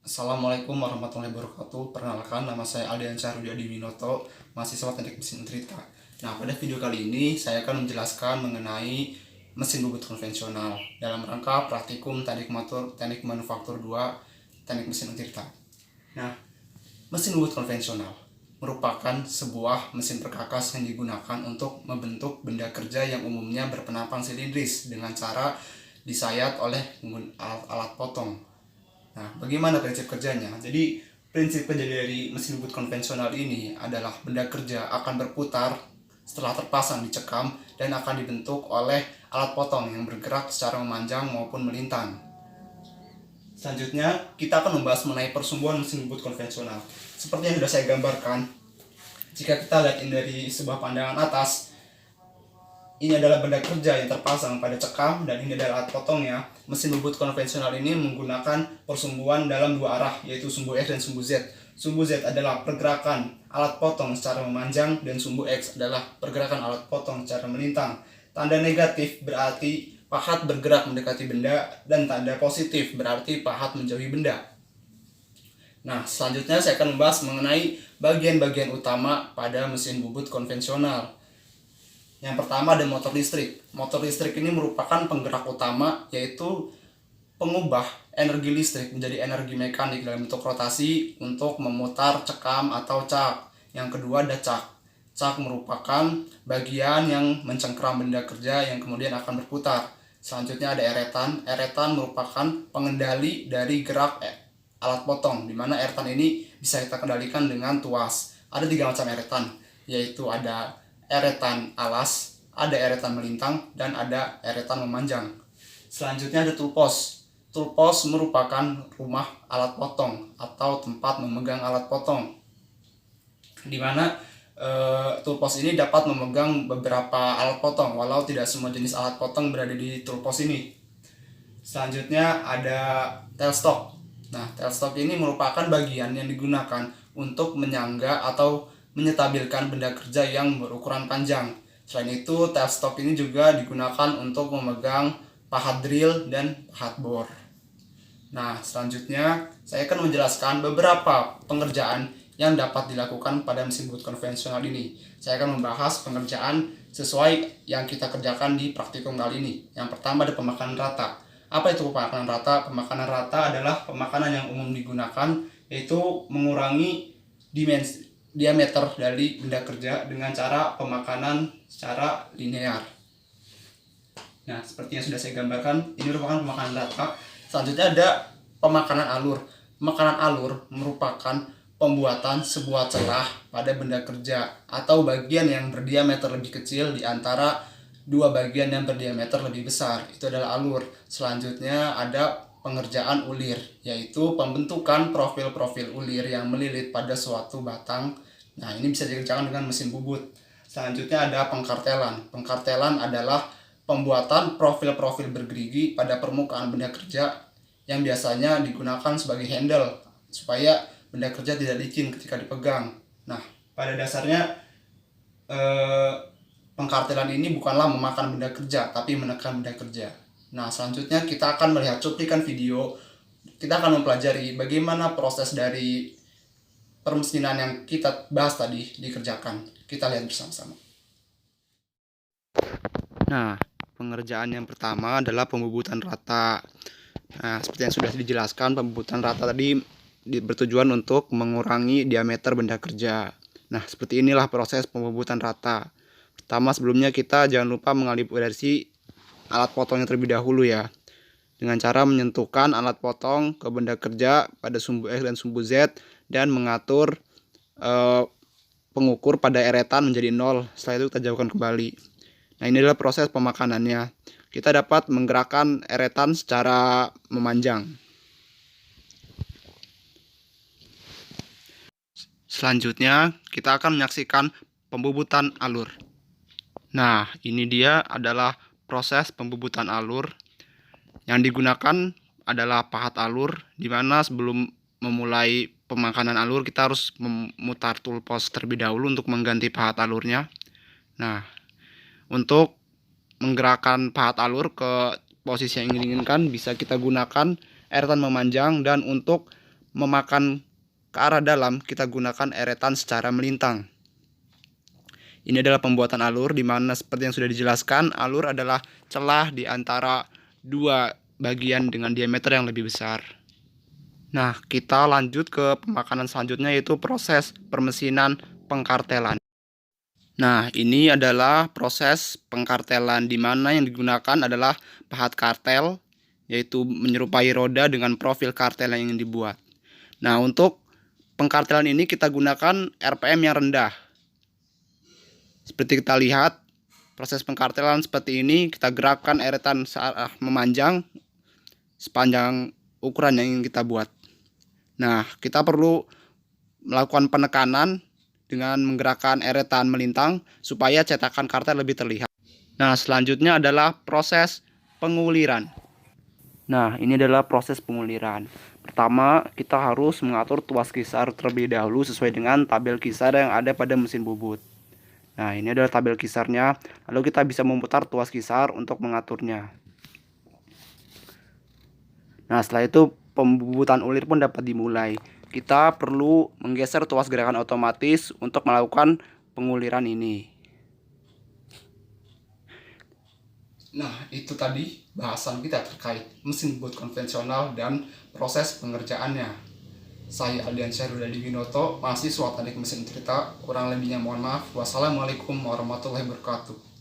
Assalamualaikum warahmatullahi wabarakatuh. Perkenalkan, nama saya Aldian Syarudi Adiminoto, mahasiswa Teknik Mesin Utirta. Nah, pada video kali ini saya akan menjelaskan mengenai mesin bubut konvensional dalam rangka praktikum Teknik Manufaktur 2 Teknik Mesin Utirta. Nah, mesin bubut konvensional merupakan sebuah mesin perkakas yang digunakan untuk membentuk benda kerja yang umumnya berpenampang silindris dengan cara disayat oleh alat potong. Nah, bagaimana prinsip kerjanya? Jadi, prinsip kerja dari mesin bubut konvensional ini adalah benda kerja akan berputar setelah terpasang dicekam dan akan dibentuk oleh alat potong yang bergerak secara memanjang maupun melintang. Selanjutnya, kita akan membahas mengenai persumbuhan mesin bubut konvensional. Seperti yang sudah saya gambarkan, jika kita lihat ini dari sebuah pandangan atas, ini adalah benda kerja yang terpasang pada cekam dan ini adalah alat potongnya. Mesin bubut konvensional ini menggunakan persumbuan dalam dua arah, yaitu sumbu X dan sumbu Z. Sumbu Z adalah pergerakan alat potong secara memanjang dan sumbu X adalah pergerakan alat potong secara melintang. Tanda negatif berarti pahat bergerak mendekati benda dan tanda positif berarti pahat menjauhi benda. Nah, selanjutnya saya akan membahas mengenai bagian-bagian utama pada mesin bubut konvensional. Yang pertama ada motor listrik. Motor listrik ini merupakan penggerak utama, yaitu pengubah energi listrik menjadi energi mekanik dalam bentuk rotasi untuk memutar cekam atau cak. Yang kedua ada cak. Cak merupakan bagian yang mencengkram benda kerja yang kemudian akan berputar. Selanjutnya ada eretan. Eretan merupakan pengendali dari gerak alat potong, di mana eretan ini bisa kita kendalikan dengan tuas. Ada 3 macam eretan, yaitu ada eretan alas, ada eretan melintang, dan ada eretan memanjang. Selanjutnya ada tulpos. Tulpos merupakan rumah alat potong atau tempat memegang alat potong, di mana tulpos ini dapat memegang beberapa alat potong, walau tidak semua jenis alat potong berada di tulpos ini. Selanjutnya ada tailstock. Nah, tailstock ini merupakan bagian yang digunakan untuk menyangga atau menyetabilkan benda kerja yang berukuran panjang. Selain itu, tailstock ini juga digunakan untuk memegang pahat drill dan pahat bor. Nah, selanjutnya saya akan menjelaskan beberapa pengerjaan yang dapat dilakukan pada mesin bubut konvensional ini. Saya akan membahas pengerjaan sesuai yang kita kerjakan di praktikum kali ini. Yang pertama ada pemakanan rata. Apa itu pemakanan rata? Pemakanan rata adalah pemakanan yang umum digunakan, yaitu mengurangi diameter dari benda kerja dengan cara pemakanan secara linear. Nah, seperti yang sudah saya gambarkan, ini merupakan pemakanan rata. Selanjutnya ada pemakanan alur. Pemakanan alur merupakan pembuatan sebuah celah pada benda kerja atau bagian yang berdiameter lebih kecil di antara dua bagian yang berdiameter lebih besar. Itu adalah alur. Selanjutnya ada pengerjaan ulir, yaitu pembentukan profil-profil ulir yang melilit pada suatu batang. Nah, ini bisa dikerjakan dengan mesin bubut. Selanjutnya ada pengkartelan. Pengkartelan adalah pembuatan profil-profil bergerigi pada permukaan benda kerja yang biasanya digunakan sebagai handle supaya benda kerja tidak licin ketika dipegang. Nah, pada dasarnya pengkartelan ini bukanlah memakan benda kerja, tapi menekan benda kerja. Nah, selanjutnya kita akan melihat cuplikan video. Kita akan mempelajari bagaimana proses dari permesinan yang kita bahas tadi dikerjakan. Kita lihat bersama-sama. Nah, pengerjaan yang pertama adalah pembubutan rata. Nah, seperti yang sudah dijelaskan, pembubutan rata tadi bertujuan untuk mengurangi diameter benda kerja. Nah, seperti inilah proses pembubutan rata. Pertama, sebelumnya kita jangan lupa mengalibrasi alat potongnya terlebih dahulu ya, dengan cara menyentuhkan alat potong ke benda kerja pada sumbu X dan sumbu Z dan mengatur pengukur pada eretan menjadi 0. Setelah itu kita jauhkan kembali. Nah, ini adalah proses pemakanannya. Kita dapat menggerakkan eretan secara memanjang. Selanjutnya kita akan menyaksikan pembubutan alur. Nah, ini dia adalah proses pembubutan alur. Yang digunakan adalah pahat alur, di mana sebelum memulai pemakanan alur kita harus memutar tulpos terlebih dahulu untuk mengganti pahat alurnya. Nah, untuk menggerakkan pahat alur ke posisi yang diinginkan bisa kita gunakan eretan memanjang, dan untuk memakan ke arah dalam, kita gunakan eretan secara melintang. Ini adalah pembuatan alur, di mana seperti yang sudah dijelaskan, alur adalah celah di antara dua bagian dengan diameter yang lebih besar. Nah, kita lanjut ke pemakanan selanjutnya, yaitu proses permesinan pengkartelan. Nah, ini adalah proses pengkartelan, di mana yang digunakan adalah pahat kartel, yaitu menyerupai roda dengan profil kartel yang ingin dibuat. Nah, untuk pengkartelan ini kita gunakan RPM yang rendah. Seperti kita lihat, proses pengkartelan seperti ini, kita gerakkan eretan searah memanjang sepanjang ukuran yang ingin kita buat. Nah, kita perlu melakukan penekanan dengan menggerakkan eretan melintang supaya cetakan kartel lebih terlihat. Nah, selanjutnya adalah proses penguliran. Nah, ini adalah proses penguliran. Pertama, kita harus mengatur tuas kisar terlebih dahulu sesuai dengan tabel kisar yang ada pada mesin bubut. Nah, ini adalah tabel kisarnya. Lalu kita bisa memutar tuas kisar untuk mengaturnya. Nah, setelah itu pembubutan ulir pun dapat dimulai. Kita perlu menggeser tuas gerakan otomatis untuk melakukan penguliran ini. Nah, itu tadi bahasan kita terkait mesin bubut konvensional dan proses pengerjaannya. Saya Aldian Syahrudadi Winoto, mahasiswa Teknik Mesin Cerita. Kurang lebihnya mohon maaf. Wassalamualaikum warahmatullahi wabarakatuh.